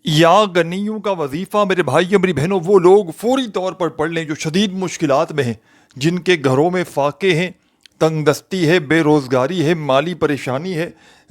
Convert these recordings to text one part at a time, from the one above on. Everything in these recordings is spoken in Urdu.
یا غنیوں کا وظیفہ میرے بھائیوں میری بہنوں وہ لوگ فوری طور پر پڑھ لیں جو شدید مشکلات میں ہیں، جن کے گھروں میں فاقے ہیں، تنگ دستی ہے، بے روزگاری ہے، مالی پریشانی ہے،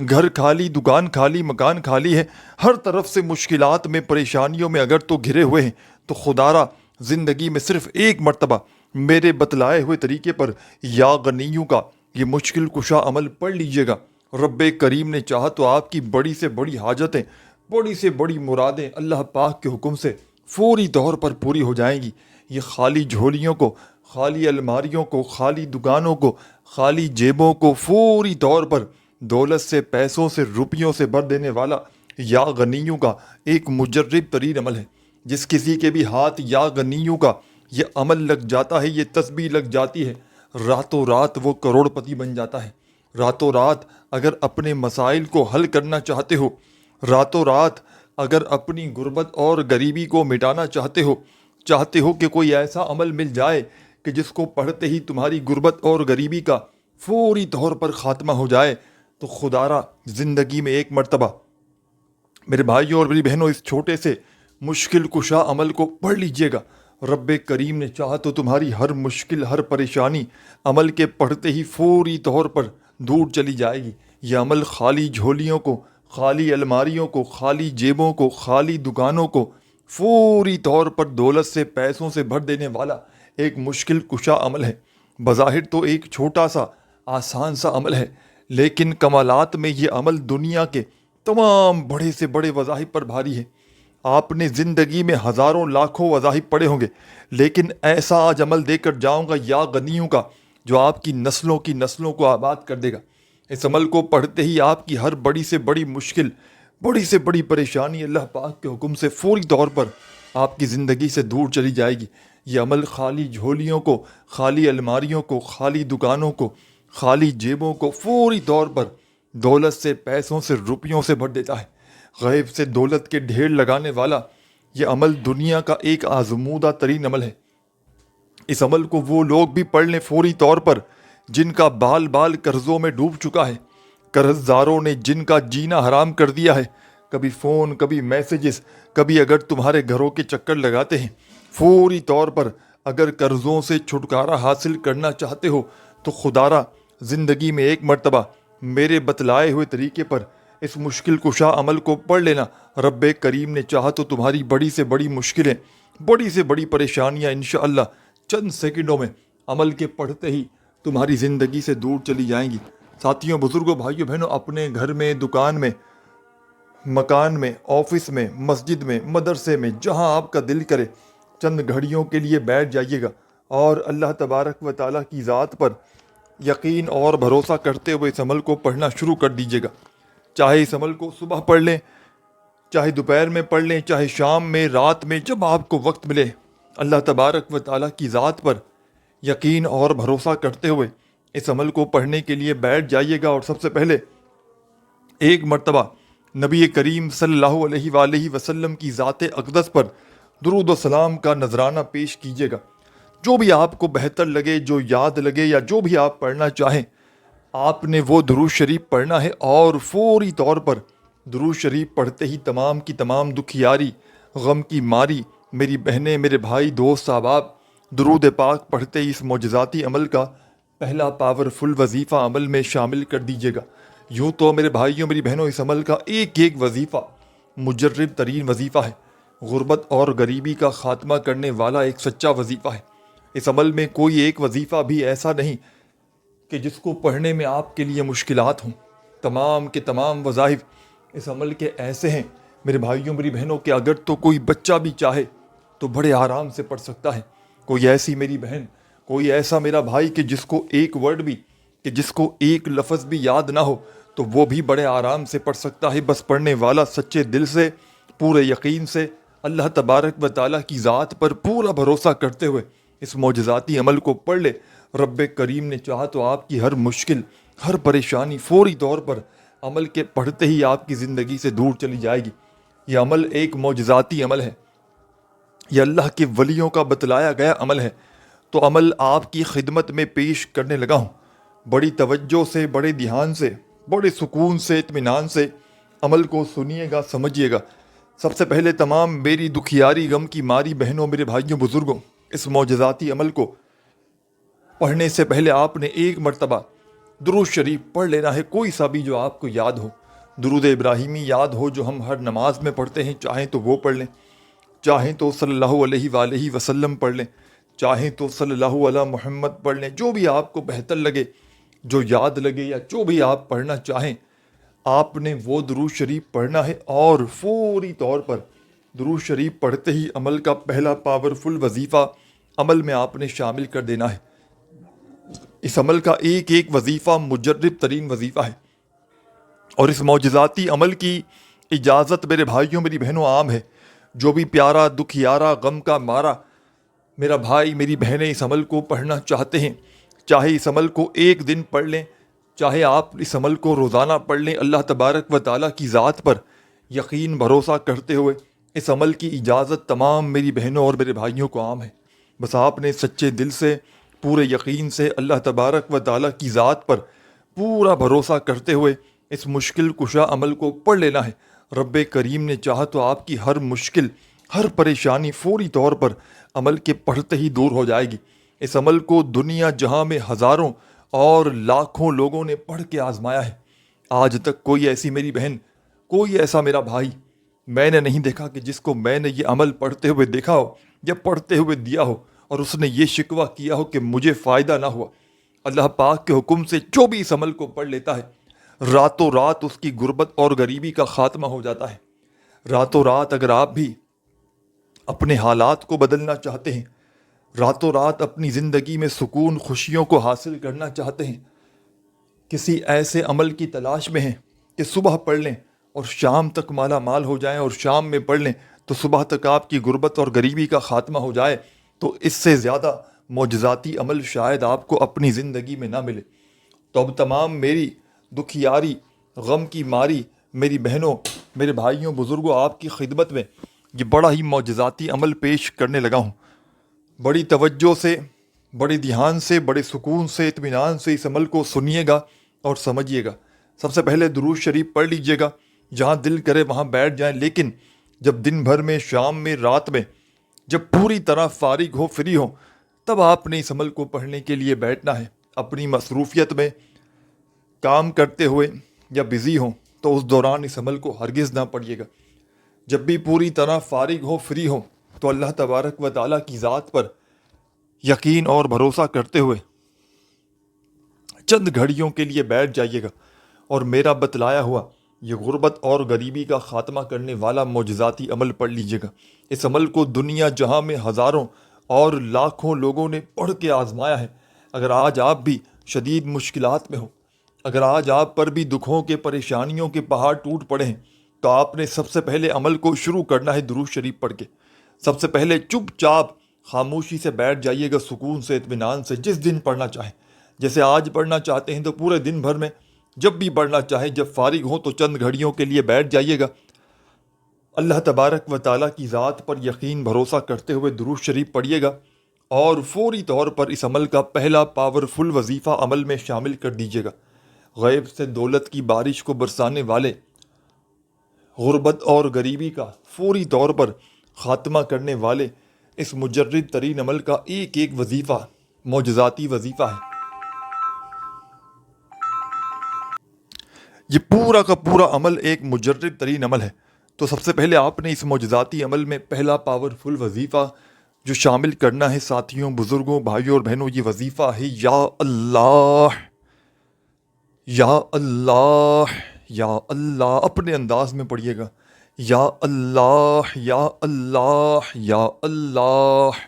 گھر خالی، دکان خالی، مکان خالی ہے، ہر طرف سے مشکلات میں، پریشانیوں میں اگر تو گھرے ہوئے ہیں تو خدارا زندگی میں صرف ایک مرتبہ میرے بتلائے ہوئے طریقے پر یا غنیوں کا یہ مشکل کشا عمل پڑھ لیجئے گا۔ رب کریم نے چاہا تو آپ کی بڑی سے بڑی حاجتیں، بڑی سے بڑی مرادیں اللہ پاک کے حکم سے فوری طور پر پوری ہو جائیں گی۔ یہ خالی جھولیوں کو، خالی الماریوں کو، خالی دکانوں کو، خالی جیبوں کو فوری طور پر دولت سے، پیسوں سے، روپیوں سے بھر دینے والا یا غنیوں کا ایک مجرب ترین عمل ہے۔ جس کسی کے بھی ہاتھ یا غنیوں کا یہ عمل لگ جاتا ہے، یہ تسبیح لگ جاتی ہے، راتوں رات وہ کروڑ پتی بن جاتا ہے۔ راتوں رات اگر اپنے مسائل کو حل کرنا چاہتے ہو، راتوں رات اگر اپنی غربت اور غریبی کو مٹانا چاہتے ہو کہ کوئی ایسا عمل مل جائے کہ جس کو پڑھتے ہی تمہاری غربت اور غریبی کا فوری طور پر خاتمہ ہو جائے، تو خدارا زندگی میں ایک مرتبہ میرے بھائیوں اور میری بہنوں اس چھوٹے سے مشکل کشا عمل کو پڑھ لیجئے گا۔ رب کریم نے چاہا تو تمہاری ہر مشکل، ہر پریشانی عمل کے پڑھتے ہی فوری طور پر دور چلی جائے گی۔ یہ عمل خالی جھولیوں کو، خالی الماریوں کو، خالی جیبوں کو، خالی دکانوں کو فوری طور پر دولت سے، پیسوں سے بھر دینے والا ایک مشکل کشا عمل ہے۔ بظاہر تو ایک چھوٹا سا آسان سا عمل ہے، لیکن کمالات میں یہ عمل دنیا کے تمام بڑے سے بڑے وظائف پر بھاری ہے۔ آپ نے زندگی میں ہزاروں لاکھوں وظائف پڑھے ہوں گے، لیکن ایسا آج عمل دے کر جاؤں گا یا غنیوں کا جو آپ کی نسلوں کو آباد کر دے گا۔ اس عمل کو پڑھتے ہی آپ کی ہر بڑی سے بڑی مشکل، بڑی سے بڑی پریشانی اللہ پاک کے حکم سے فوری طور پر آپ کی زندگی سے دور چلی جائے گی۔ یہ عمل خالی جھولیوں کو، خالی الماریوں کو، خالی دکانوں کو، خالی جیبوں کو فوری طور پر دولت سے، پیسوں سے، روپیوں سے بھر دیتا ہے۔ غیب سے دولت کے ڈھیر لگانے والا یہ عمل دنیا کا ایک آزمودہ ترین عمل ہے۔ اس عمل کو وہ لوگ بھی پڑھ لیں فوری طور پر جن کا بال بال قرضوں میں ڈوب چکا ہے، قرض داروں نے جن کا جینا حرام کر دیا ہے۔ کبھی فون، کبھی میسیجز، کبھی اگر تمہارے گھروں کے چکر لگاتے ہیں۔ فوری طور پر اگر قرضوں سے چھٹکارا حاصل کرنا چاہتے ہو تو خدارا زندگی میں ایک مرتبہ میرے بتلائے ہوئے طریقے پر اس مشکل کشا عمل کو پڑھ لینا۔ رب کریم نے چاہا تو تمہاری بڑی سے بڑی مشکلیں، بڑی سے بڑی پریشانیاں انشاءاللہ چند سیکنڈوں میں عمل کے پڑھتے ہی تمہاری زندگی سے دور چلی جائیں گی۔ ساتھیوں، بزرگوں، بھائیوں، بہنوں، اپنے گھر میں، دکان میں، مکان میں، آفس میں، مسجد میں، مدرسے میں، جہاں آپ کا دل کرے چند گھڑیوں کے لیے بیٹھ جائیے گا اور اللہ تبارک و تعالیٰ کی ذات پر یقین اور بھروسہ کرتے ہوئے اس عمل کو پڑھنا شروع کر دیجیے گا۔ چاہے اس عمل کو صبح پڑھ لیں، چاہے دوپہر میں پڑھ لیں، چاہے شام میں، رات میں، جب آپ کو وقت ملے، اللہ تبارک و تعالیٰ کی ذات پر یقین اور بھروسہ کرتے ہوئے اس عمل کو پڑھنے کے لیے بیٹھ جائیے گا۔ اور سب سے پہلے ایک مرتبہ نبی کریم صلی اللہ علیہ وآلہ وسلم کی ذات اقدس پر درود و سلام کا نذرانہ پیش کیجیے گا۔ جو بھی آپ کو بہتر لگے، جو یاد لگے، یا جو بھی آپ پڑھنا چاہیں، آپ نے وہ درود شریف پڑھنا ہے، اور فوری طور پر درود شریف پڑھتے ہی تمام کی تمام دکھیاری، غم کی ماری میری بہنیں، میرے بھائی، دوست، احباب، درود پاک پڑھتے ہی اس معجزاتی عمل کا پہلا پاورفل وظیفہ عمل میں شامل کر دیجیے گا۔ یوں تو میرے بھائیوں، میری بہنوں، اس عمل کا ایک ایک وظیفہ مجرب ترین وظیفہ ہے، غربت اور غریبی کا خاتمہ کرنے والا ایک سچا وظیفہ ہے۔ اس عمل میں کوئی ایک وظیفہ بھی ایسا نہیں کہ جس کو پڑھنے میں آپ کے لیے مشکلات ہوں۔ تمام کے تمام وظائف اس عمل کے ایسے ہیں میرے بھائیوں، میری بہنوں، کہ اگر تو کوئی بچہ بھی چاہے تو بڑے آرام سے پڑھ سکتا ہے۔ کوئی ایسی میری بہن، کوئی ایسا میرا بھائی کہ جس کو ایک ورڈ بھی، کہ جس کو ایک لفظ بھی یاد نہ ہو، تو وہ بھی بڑے آرام سے پڑھ سکتا ہے۔ بس پڑھنے والا سچے دل سے، پورے یقین سے، اللہ تبارک و تعالیٰ کی ذات پر پورا بھروسہ کرتے ہوئے اس معجزاتی عمل کو پڑھ لے۔ رب کریم نے چاہا تو آپ کی ہر مشکل، ہر پریشانی فوری طور پر عمل کے پڑھتے ہی آپ کی زندگی سے دور چلی جائے گی۔ یہ عمل ایک معجزاتی عمل ہے، یہ اللہ کے ولیوں کا بتلایا گیا عمل ہے۔ تو عمل آپ کی خدمت میں پیش کرنے لگا ہوں۔ بڑی توجہ سے، بڑے دھیان سے، بڑے سکون سے، اطمینان سے عمل کو سنیے گا، سمجھیے گا۔ سب سے پہلے تمام میری دکھیاری غم کی ماری بہنوں میرے بھائیوں بزرگوں، اس معجزاتی عمل کو پڑھنے سے پہلے آپ نے ایک مرتبہ درود شریف پڑھ لینا ہے، کوئی سا بھی جو آپ کو یاد ہو۔ درود ابراہیمی یاد ہو جو ہم ہر نماز میں پڑھتے ہیں، چاہیں تو وہ پڑھ لیں، چاہیں تو صلی اللہ علیہ وآلہ وسلم پڑھ لیں، چاہیں تو صلی اللہ علیہ محمد پڑھ لیں، جو بھی آپ کو بہتر لگے، جو یاد لگے یا جو بھی آپ پڑھنا چاہیں، آپ نے وہ درود شریف پڑھنا ہے۔ اور فوری طور پر درود شریف پڑھتے ہی عمل کا پہلا پاورفل وظیفہ عمل میں آپ نے شامل کر دینا ہے۔ اس عمل کا ایک ایک وظیفہ مجرب ترین وظیفہ ہے، اور اس معجزاتی عمل کی اجازت میرے بھائیوں میری بہنوں عام ہے۔ جو بھی پیارا دکھیارا غم کا مارا میرا بھائی میری بہنیں اس عمل کو پڑھنا چاہتے ہیں، چاہے اس عمل کو ایک دن پڑھ لیں، چاہے آپ اس عمل کو روزانہ پڑھ لیں، اللہ تبارک و تعالیٰ کی ذات پر یقین بھروسہ کرتے ہوئے اس عمل کی اجازت تمام میری بہنوں اور میرے بھائیوں کو عام ہے۔ بس آپ نے سچے دل سے پورے یقین سے اللہ تبارک و تعالیٰ کی ذات پر پورا بھروسہ کرتے ہوئے اس مشکل کشا عمل کو پڑھ لینا ہے۔ رب کریم نے چاہا تو آپ کی ہر مشکل، ہر پریشانی فوری طور پر عمل کے پڑھتے ہی دور ہو جائے گی۔ اس عمل کو دنیا جہاں میں ہزاروں اور لاکھوں لوگوں نے پڑھ کے آزمایا ہے، آج تک کوئی ایسی میری بہن، کوئی ایسا میرا بھائی میں نے نہیں دیکھا کہ جس کو میں نے یہ عمل پڑھتے ہوئے دیکھا ہو یا پڑھتے ہوئے دیا ہو اور اس نے یہ شکوہ کیا ہو کہ مجھے فائدہ نہ ہوا۔ اللہ پاک کے حکم سے جو بھی اس عمل کو پڑھ لیتا ہے، راتوں رات اس کی غربت اور غریبی کا خاتمہ ہو جاتا ہے۔ راتوں رات اگر آپ بھی اپنے حالات کو بدلنا چاہتے ہیں، راتوں رات اپنی زندگی میں سکون خوشیوں کو حاصل کرنا چاہتے ہیں، کسی ایسے عمل کی تلاش میں ہیں کہ صبح پڑھ لیں اور شام تک مالا مال ہو جائیں، اور شام میں پڑھ لیں تو صبح تک آپ کی غربت اور غریبی کا خاتمہ ہو جائے، تو اس سے زیادہ معجزاتی عمل شاید آپ کو اپنی زندگی میں نہ ملے۔ تو اب تمام میری دکھیاری غم کی ماری میری بہنوں میرے بھائیوں بزرگوں، آپ کی خدمت میں یہ بڑا ہی معجزاتی عمل پیش کرنے لگا ہوں۔ بڑی توجہ سے، بڑے دھیان سے، بڑے سکون سے، اطمینان سے اس عمل کو سنیے گا اور سمجھیے گا۔ سب سے پہلے درود شریف پڑھ لیجئے گا، جہاں دل کرے وہاں بیٹھ جائیں، لیکن جب دن بھر میں، شام میں، رات میں جب پوری طرح فارغ ہو، فری ہو، تب آپ نے اس عمل کو پڑھنے کے لیے بیٹھنا ہے۔ اپنی مصروفیت میں کام کرتے ہوئے یا بزی ہوں تو اس دوران اس عمل کو ہرگز نہ پڑھیے گا۔ جب بھی پوری طرح فارغ ہو، فری ہو، تو اللہ تبارک و تعالیٰ کی ذات پر یقین اور بھروسہ کرتے ہوئے چند گھڑیوں کے لیے بیٹھ جائیے گا اور میرا بتلایا ہوا یہ غربت اور غریبی کا خاتمہ کرنے والا معجزاتی عمل پڑھ لیجیے گا۔ اس عمل کو دنیا جہاں میں ہزاروں اور لاکھوں لوگوں نے پڑھ کے آزمایا ہے۔ اگر آج آپ بھی شدید مشکلات میں ہو، اگر آج آپ پر بھی دکھوں کے، پریشانیوں کے پہاڑ ٹوٹ پڑے ہیں، تو آپ نے سب سے پہلے عمل کو شروع کرنا ہے درود شریف پڑھ کے۔ سب سے پہلے چپ چاپ خاموشی سے بیٹھ جائیے گا، سکون سے، اطمینان سے، جس دن پڑھنا چاہیں۔ جیسے آج پڑھنا چاہتے ہیں تو پورے دن بھر میں جب بھی پڑھنا چاہیں، جب فارغ ہوں تو چند گھڑیوں کے لیے بیٹھ جائیے گا۔ اللہ تبارک و تعالیٰ کی ذات پر یقین بھروسہ کرتے ہوئے درود شریف پڑھیے گا، اور فوری طور پر اس عمل کا پہلا پاورفل وظیفہ عمل میں شامل کر دیجیے گا۔ غیب سے دولت کی بارش کو برسانے والے، غربت اور غریبی کا فوری طور پر خاتمہ کرنے والے اس مجرد ترین عمل کا ایک ایک وظیفہ معجزاتی وظیفہ ہے۔ یہ پورا کا پورا عمل ایک مجرد ترین عمل ہے۔ تو سب سے پہلے آپ نے اس معجزاتی عمل میں پہلا پاورفل وظیفہ جو شامل کرنا ہے ساتھیوں، بزرگوں، بھائیوں اور بہنوں، یہ وظیفہ ہے یا اللہ، یا اللہ، یا اللہ۔ اپنے انداز میں پڑھیے گا، یا اللہ، یا اللہ، یا اللہ۔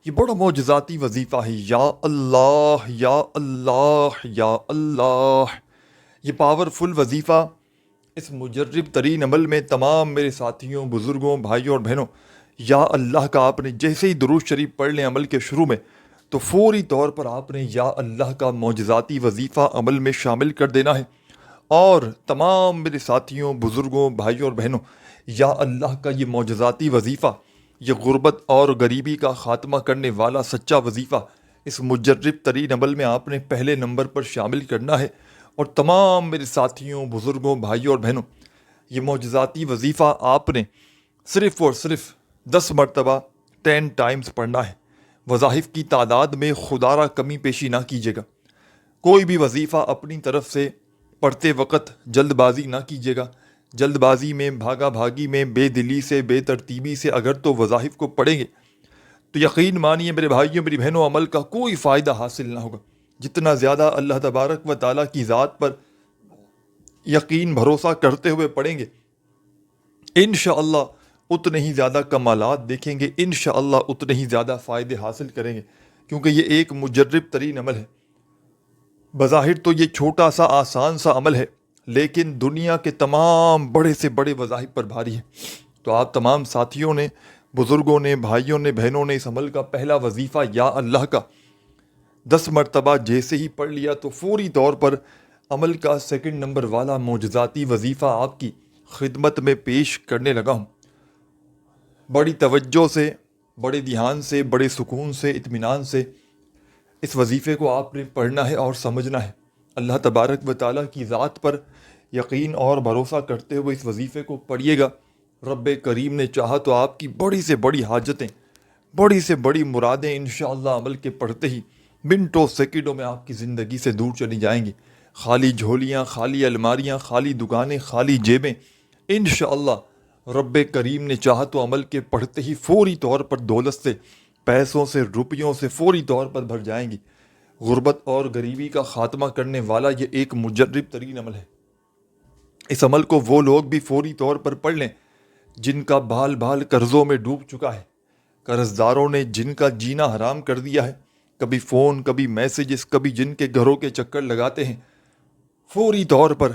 یہ بڑا معجزاتی وظیفہ ہے، یا اللہ، یا اللہ، یا اللہ۔ یہ پاورفل وظیفہ اس مجرب ترین عمل میں تمام میرے ساتھیوں، بزرگوں، بھائیوں اور بہنوں، یا اللہ کا آپ نے جیسے ہی درود شریف پڑھ لیں عمل کے شروع میں، تو فوری طور پر آپ نے یا اللہ کا معجزاتی وظیفہ عمل میں شامل کر دینا ہے۔ اور تمام میرے ساتھیوں، بزرگوں، بھائیوں اور بہنوں، یا اللہ کا یہ معجزاتی وظیفہ، یہ غربت اور غریبی کا خاتمہ کرنے والا سچا وظیفہ اس مجرب ترین عمل میں آپ نے پہلے نمبر پر شامل کرنا ہے۔ اور تمام میرے ساتھیوں، بزرگوں، بھائیوں اور بہنوں، یہ معجزاتی وظیفہ آپ نے صرف اور صرف 10 مرتبہ 10 ٹائمز پڑھنا ہے۔ وظائف کی تعداد میں خدا را کمی پیشی نہ کیجیے گا۔ کوئی بھی وظیفہ اپنی طرف سے پڑھتے وقت جلد بازی نہ کیجیے گا۔ جلد بازی میں، بھاگا بھاگی میں، بے دلی سے، بے ترتیبی سے اگر تو وظائف کو پڑھیں گے تو یقین مانیے میرے بھائیوں میری بہنوں، عمل کا کوئی فائدہ حاصل نہ ہوگا۔ جتنا زیادہ اللہ تبارک و تعالیٰ کی ذات پر یقین بھروسہ کرتے ہوئے پڑھیں گے، انشاءاللہ اتنے ہی زیادہ کمالات دیکھیں گے، انشاءاللہ اتنے ہی زیادہ فائدے حاصل کریں گے، کیونکہ یہ ایک مجرب ترین عمل ہے۔ بظاہر تو یہ چھوٹا سا آسان سا عمل ہے، لیکن دنیا کے تمام بڑے سے بڑے وظائف پر بھاری ہے۔ تو آپ تمام ساتھیوں نے، بزرگوں نے، بھائیوں نے، بہنوں نے اس عمل کا پہلا وظیفہ یا اللہ کا 10 مرتبہ جیسے ہی پڑھ لیا تو فوری طور پر عمل کا سیکنڈ نمبر والا معجزاتی وظیفہ آپ کی خدمت میں پیش کرنے لگا ہوں۔ بڑی توجہ سے، بڑے دھیان سے، بڑے سکون سے، اطمینان سے اس وظیفے کو آپ نے پڑھنا ہے اور سمجھنا ہے۔ اللہ تبارک و تعالیٰ کی ذات پر یقین اور بھروسہ کرتے ہوئے اس وظیفے کو پڑھیے گا۔ رب کریم نے چاہا تو آپ کی بڑی سے بڑی حاجتیں، بڑی سے بڑی مرادیں انشاءاللہ عمل کے پڑھتے ہی منٹوں سیکنڈوں میں آپ کی زندگی سے دور چلی جائیں گی۔ خالی جھولیاں، خالی الماریاں، خالی دکانیں، خالی جیبیں انشاءاللہ رب کریم نے چاہا تو عمل کے پڑھتے ہی فوری طور پر دولت سے، پیسوں سے، روپیوں سے فوری طور پر بھر جائیں گی۔ غربت اور غریبی کا خاتمہ کرنے والا یہ ایک مجرب ترین عمل ہے۔ اس عمل کو وہ لوگ بھی فوری طور پر پڑھ لیں جن کا بال بال قرضوں میں ڈوب چکا ہے، قرض داروں نے جن کا جینا حرام کر دیا ہے، کبھی فون، کبھی میسیجز، کبھی جن کے گھروں کے چکر لگاتے ہیں۔ فوری طور پر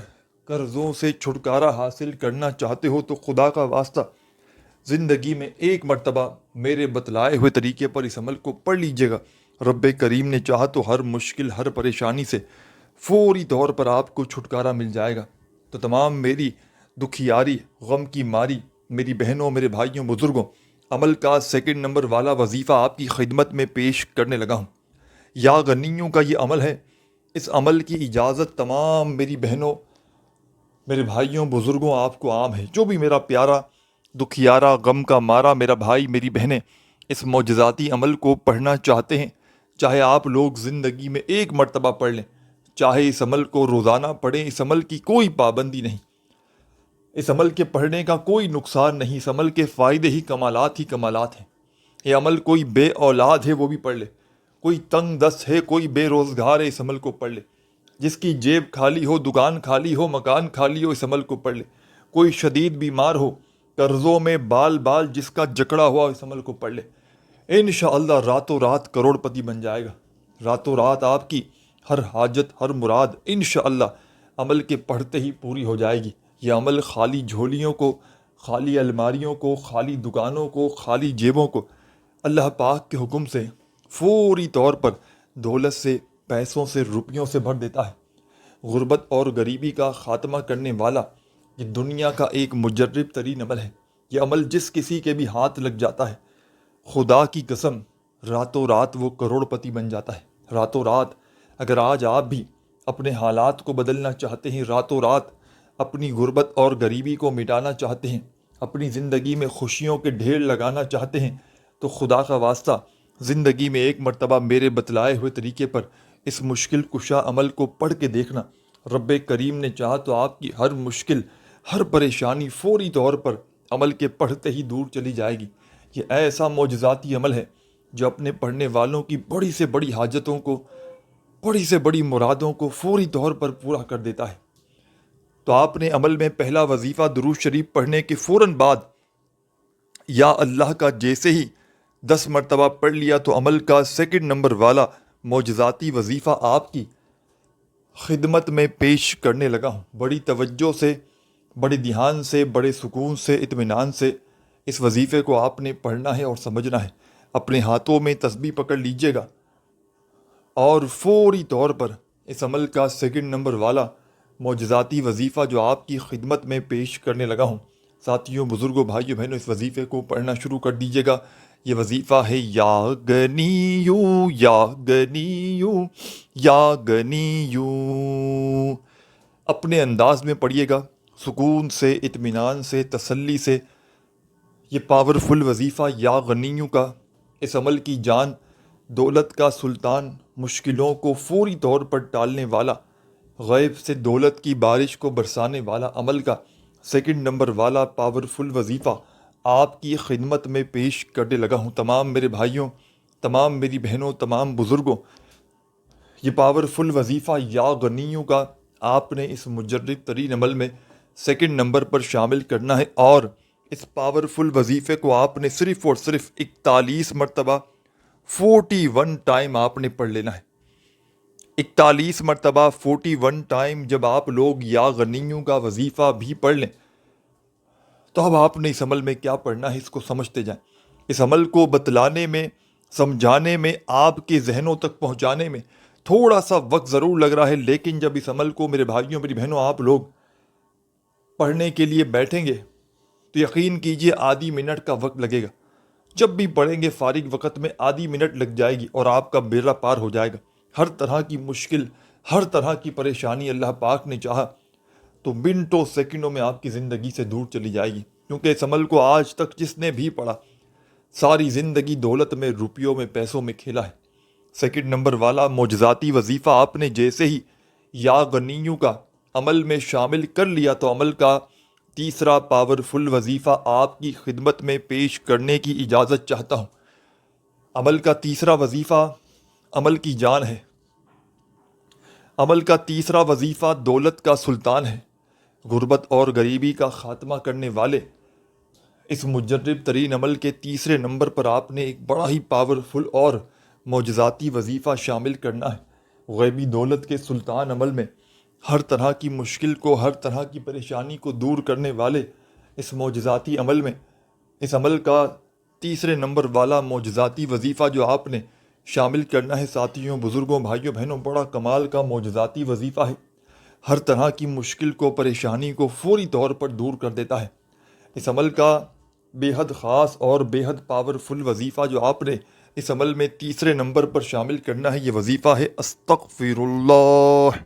قرضوں سے چھٹکارا حاصل کرنا چاہتے ہو تو خدا کا واسطہ زندگی میں ایک مرتبہ میرے بتلائے ہوئے طریقے پر اس عمل کو پڑھ لیجئے گا۔ رب کریم نے چاہا تو ہر مشکل، ہر پریشانی سے فوری طور پر آپ کو چھٹکارا مل جائے گا۔ تو تمام میری دکھیاری، غم کی ماری میری بہنوں، میرے بھائیوں، بزرگوں، عمل کا سیکنڈ نمبر والا وظیفہ آپ کی خدمت میں پیش کرنے لگا ہوں۔ یا غنیوں کا یہ عمل ہے۔ اس عمل کی اجازت تمام میری بہنوں، میرے بھائیوں، بزرگوں آپ کو عام ہے۔ جو بھی میرا پیارا، دکھیارا، غم کا مارا میرا بھائی، میری بہنیں اس معجزاتی عمل کو پڑھنا چاہتے ہیں، چاہے آپ لوگ زندگی میں ایک مرتبہ پڑھ لیں، چاہے اس عمل کو روزانہ پڑھیں، اس عمل کی کوئی پابندی نہیں۔ اس عمل کے پڑھنے کا کوئی نقصان نہیں، اس عمل کے فائدے ہی کمالات ہیں۔ یہ عمل کوئی بے اولاد ہے وہ بھی پڑھ لے، کوئی تنگ دست ہے، کوئی بے روزگار ہے، اس عمل کو پڑھ لے، جس کی جیب خالی ہو، دکان خالی ہو، مکان خالی ہو، اس عمل کو پڑھ لے، کوئی شدید بیمار ہو، قرضوں میں بال بال جس کا جکڑا ہوا، اس عمل کو پڑھ لے، انشاءاللہ راتوں رات کروڑ پتی بن جائے گا۔ راتوں رات آپ کی ہر حاجت، ہر مراد انشاءاللہ عمل کے پڑھتے ہی پوری ہو جائے گی۔ یہ عمل خالی جھولیوں کو، خالی الماریوں کو، خالی دکانوں کو، خالی جیبوں کو اللہ پاک کے حکم سے فوری طور پر دولت سے، پیسوں سے، روپیوں سے بھر دیتا ہے۔ غربت اور غریبی کا خاتمہ کرنے والا یہ دنیا کا ایک مجرب ترین عمل ہے۔ یہ عمل جس کسی کے بھی ہاتھ لگ جاتا ہے، خدا کی قسم راتوں رات وہ کروڑ پتی بن جاتا ہے۔ راتوں رات اگر آج آپ بھی اپنے حالات کو بدلنا چاہتے ہیں، راتوں رات اپنی غربت اور غریبی کو مٹانا چاہتے ہیں، اپنی زندگی میں خوشیوں کے ڈھیر لگانا چاہتے ہیں، تو خدا کا واسطہ زندگی میں ایک مرتبہ میرے بتلائے ہوئے طریقے پر اس مشکل کشا عمل کو پڑھ کے دیکھنا۔ رب کریم نے چاہا تو آپ کی ہر مشکل، ہر پریشانی فوری طور پر عمل کے پڑھتے ہی دور چلی جائے گی۔ یہ ایسا معجزاتی عمل ہے جو اپنے پڑھنے والوں کی بڑی سے بڑی حاجتوں کو، بڑی سے بڑی مرادوں کو فوری طور پر پورا کر دیتا ہے۔ تو آپ نے عمل میں پہلا وظیفہ درود شریف پڑھنے کے فوراً بعد یا اللہ کا جیسے ہی 10 مرتبہ پڑھ لیا تو عمل کا سیکنڈ نمبر والا معجزاتی وظیفہ آپ کی خدمت میں پیش کرنے لگا ہوں۔ بڑی توجہ سے، بڑے دھیان سے، بڑے سکون سے، اطمینان سے اس وظیفے کو آپ نے پڑھنا ہے اور سمجھنا ہے۔ اپنے ہاتھوں میں تسبیح پکڑ لیجئے گا اور فوری طور پر اس عمل کا سیکنڈ نمبر والا معجزاتی وظیفہ جو آپ کی خدمت میں پیش کرنے لگا ہوں، ساتھیوں، بزرگوں، بھائیوں، بہنوں، اس وظیفے کو پڑھنا شروع کر دیجئے گا۔ یہ وظیفہ ہے یا غنیو یا غنیو یا غنیو۔ اپنے انداز میں پڑھیے گا، سکون سے، اطمینان سے، تسلی سے۔ یہ پاورفل وظیفہ یا غنیوں کا، اس عمل کی جان، دولت کا سلطان، مشکلوں کو فوری طور پر ٹالنے والا، غیب سے دولت کی بارش کو برسانے والا عمل کا سیکنڈ نمبر والا پاورفل وظیفہ آپ کی خدمت میں پیش کرنے لگا ہوں۔ تمام میرے بھائیوں، تمام میری بہنوں، تمام بزرگوں، یہ پاورفل وظیفہ یا غنیوں کا آپ نے اس مجرب ترین عمل میں سیکنڈ نمبر پر شامل کرنا ہے، اور اس پاورفل وظیفے کو آپ نے صرف اور صرف 41 مرتبہ 41 ٹائم آپ نے پڑھ لینا ہے۔ 41 مرتبہ 41 ٹائم جب آپ لوگ یا غنیوں کا وظیفہ بھی پڑھ لیں تو اب آپ نے اس عمل میں کیا پڑھنا ہے اس کو سمجھتے جائیں۔ اس عمل کو بتلانے میں، سمجھانے میں، آپ کے ذہنوں تک پہنچانے میں تھوڑا سا وقت ضرور لگ رہا ہے، لیکن جب اس عمل کو میرے بھائیوں، میری بہنوں، آپ لوگ پڑھنے کے لیے بیٹھیں گے تو یقین کیجئے آدھی منٹ کا وقت لگے گا۔ جب بھی پڑھیں گے فارغ وقت میں آدھی منٹ لگ جائے گی اور آپ کا بیڑا پار ہو جائے گا۔ ہر طرح کی مشکل، ہر طرح کی پریشانی اللہ پاک نے چاہا تو منٹوں سیکنڈوں میں آپ کی زندگی سے دور چلی جائے گی، کیونکہ اس عمل کو آج تک جس نے بھی پڑھا ساری زندگی دولت میں، روپیوں میں، پیسوں میں کھیلا ہے۔ سیکنڈ نمبر والا معجزاتی وظیفہ آپ نے جیسے ہی یا غنیوں کا عمل میں شامل کر لیا تو عمل کا تیسرا پاورفل وظیفہ آپ کی خدمت میں پیش کرنے کی اجازت چاہتا ہوں۔ عمل کا تیسرا وظیفہ عمل کی جان ہے۔ عمل کا تیسرا وظیفہ دولت کا سلطان ہے۔ غربت اور غریبی کا خاتمہ کرنے والے اس مجرب ترین عمل کے تیسرے نمبر پر آپ نے ایک بڑا ہی پاورفل اور معجزاتی وظیفہ شامل کرنا ہے۔ غیبی دولت کے سلطان عمل میں ہر طرح کی مشکل کو، ہر طرح کی پریشانی کو دور کرنے والے اس معجزاتی عمل میں، اس عمل کا تیسرے نمبر والا معجزاتی وظیفہ جو آپ نے شامل کرنا ہے ساتھیوں، بزرگوں، بھائیوں، بہنوں، بڑا کمال کا معجزاتی وظیفہ ہے۔ ہر طرح کی مشکل کو، پریشانی کو فوری طور پر دور کر دیتا ہے۔ اس عمل کا بے حد خاص اور بے حد پاورفل وظیفہ جو آپ نے اس عمل میں تیسرے نمبر پر شامل کرنا ہے، یہ وظیفہ ہے استغفر اللہ،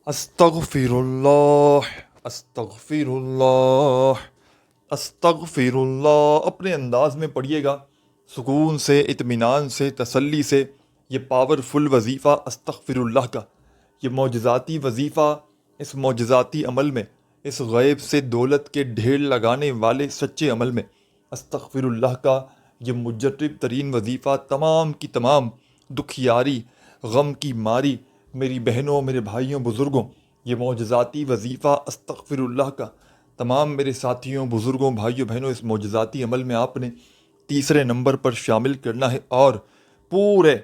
استغفر اللہ، استغفر اللہ، استغفر اللہ۔ اپنے انداز میں پڑھیے گا، سکون سے، اطمینان سے، تسلی سے، یہ پاورفل وظیفہ استغفر اللہ کا، یہ معجزاتی وظیفہ، اس معجزاتی عمل میں، اس غیب سے دولت کے ڈھیر لگانے والے سچے عمل میں استغفر اللہ کا یہ مجرب ترین وظیفہ تمام کی تمام دکھیاری، غم کی ماری میری بہنوں، میرے بھائیوں، بزرگوں، یہ معجزاتی وظیفہ استغفر اللہ کا تمام میرے ساتھیوں، بزرگوں، بھائیوں، بہنوں، اس معجزاتی عمل میں آپ نے تیسرے نمبر پر شامل کرنا ہے اور پورے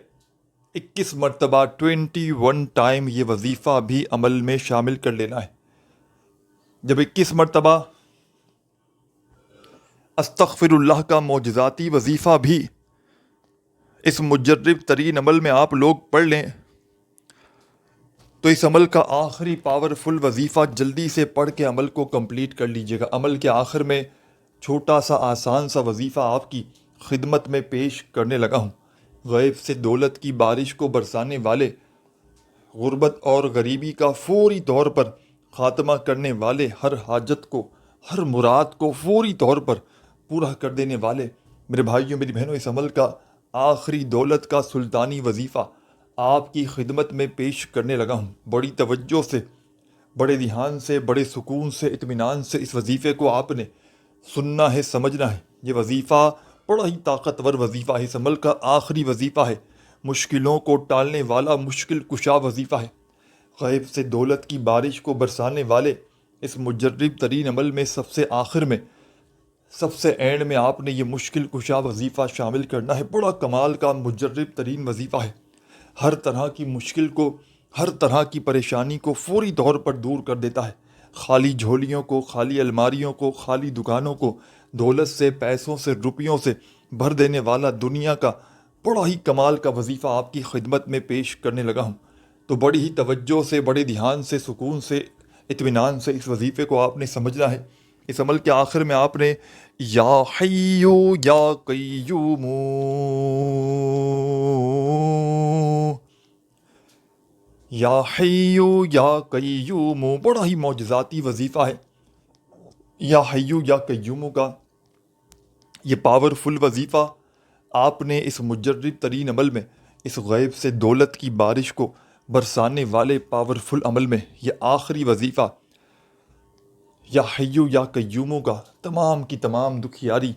21 مرتبہ 21 ٹائم یہ وظیفہ بھی عمل میں شامل کر لینا ہے۔ جب 21 مرتبہ استغفر اللہ کا معجزاتی وظیفہ بھی اس مجرب ترین عمل میں آپ لوگ پڑھ لیں تو اس عمل کا آخری پاورفل وظیفہ جلدی سے پڑھ کے عمل کو کمپلیٹ کر لیجئے گا۔ عمل کے آخر میں چھوٹا سا آسان سا وظیفہ آپ کی خدمت میں پیش کرنے لگا ہوں۔ غیب سے دولت کی بارش کو برسانے والے، غربت اور غریبی کا فوری طور پر خاتمہ کرنے والے، ہر حاجت کو، ہر مراد کو فوری طور پر پورا کر دینے والے میرے بھائیوں، میری بہنوں، اس عمل کا آخری دولت کا سلطانی وظیفہ آپ کی خدمت میں پیش کرنے لگا ہوں۔ بڑی توجہ سے، بڑے دھیان سے، بڑے سکون سے، اطمینان سے اس وظیفے کو آپ نے سننا ہے، سمجھنا ہے۔ یہ وظیفہ بڑا ہی طاقتور وظیفہ ہے، اس عمل کا آخری وظیفہ ہے، مشکلوں کو ٹالنے والا مشکل کشا وظیفہ ہے۔ غیب سے دولت کی بارش کو برسانے والے اس مجرب ترین عمل میں سب سے آخر میں، سب سے اینڈ میں آپ نے یہ مشکل کشا وظیفہ شامل کرنا ہے۔ بڑا کمال کا مجرب ترین وظیفہ ہے، ہر طرح کی مشکل کو، ہر طرح کی پریشانی کو فوری طور پر دور کر دیتا ہے۔ خالی جھولیوں کو، خالی الماریوں کو، خالی دکانوں کو دولت سے، پیسوں سے، روپیوں سے بھر دینے والا دنیا کا بڑا ہی کمال کا وظیفہ آپ کی خدمت میں پیش کرنے لگا ہوں۔ تو بڑی ہی توجہ سے، بڑے دھیان سے، سکون سے، اطمینان سے اس وظیفے کو آپ نے سمجھنا ہے۔ اس عمل کے آخر میں آپ نے یا حیو یا قیوم، یا حیو یا قیوم، بڑا ہی معجزاتی وظیفہ ہے۔ یا حیو یا قیوم کا یہ پاورفل وظیفہ آپ نے اس مجرب ترین عمل میں، اس غیب سے دولت کی بارش کو برسانے والے پاورفل عمل میں، یہ آخری وظیفہ یا حیو یا قیوموں کا تمام کی تمام دکھیاری